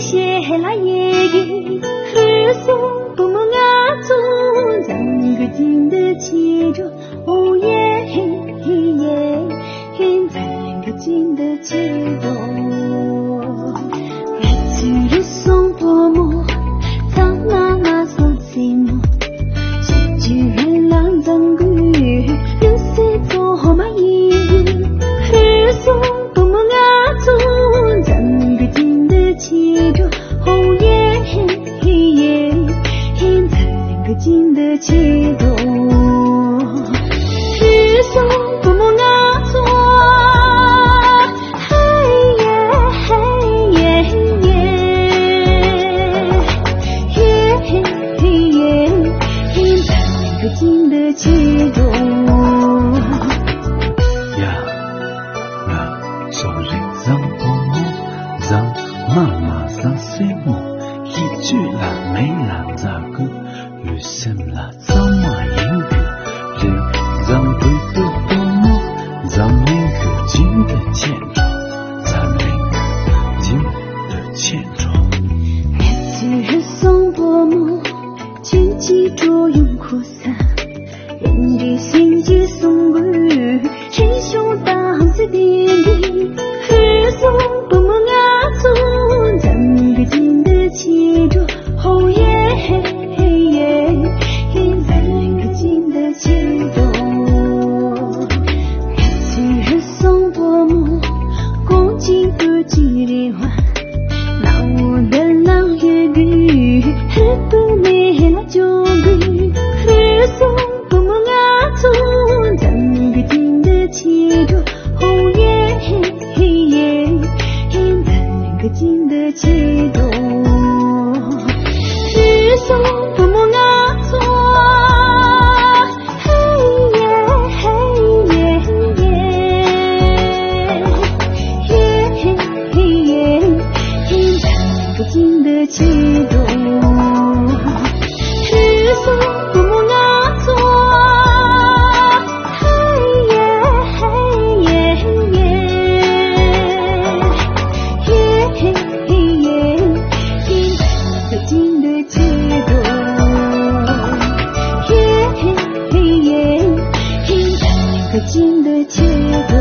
写了一个日送不梦啊中，让个金的气着，哦耶嘿耶，让个金的气着，日日送不梦，藏妈妈送寂寞，几句人浪zan个，有谁做好嘛一日送不梦啊中，让个金的气着，哦耶嘿耶，让个金的气着，日送不梦啊中，嘿耶嘿耶耶耶，让个金的气着。让妈妈让睡梦，一句啦没啦这个，有什啦怎么应个，人让对的多么，让那个金的欠着，让那个金的欠着。日送薄暮，君记着用苦涩，人的心结送过，人胸当自定义，日送不梦啊中，让个金的气着，哦耶嘿耶，让个金的气着，日送薄暮，共进不记的话，那我的浪也雨，日不没了就雨，日送不梦啊中，让个金的气着，哦耶嘿耶，让个金的气着，日送不梦啊中，嘿耶嘿耶耶，让个金的气着，日送不梦啊中，嘿耶嘿耶耶，让个金的气着，让个金的气着。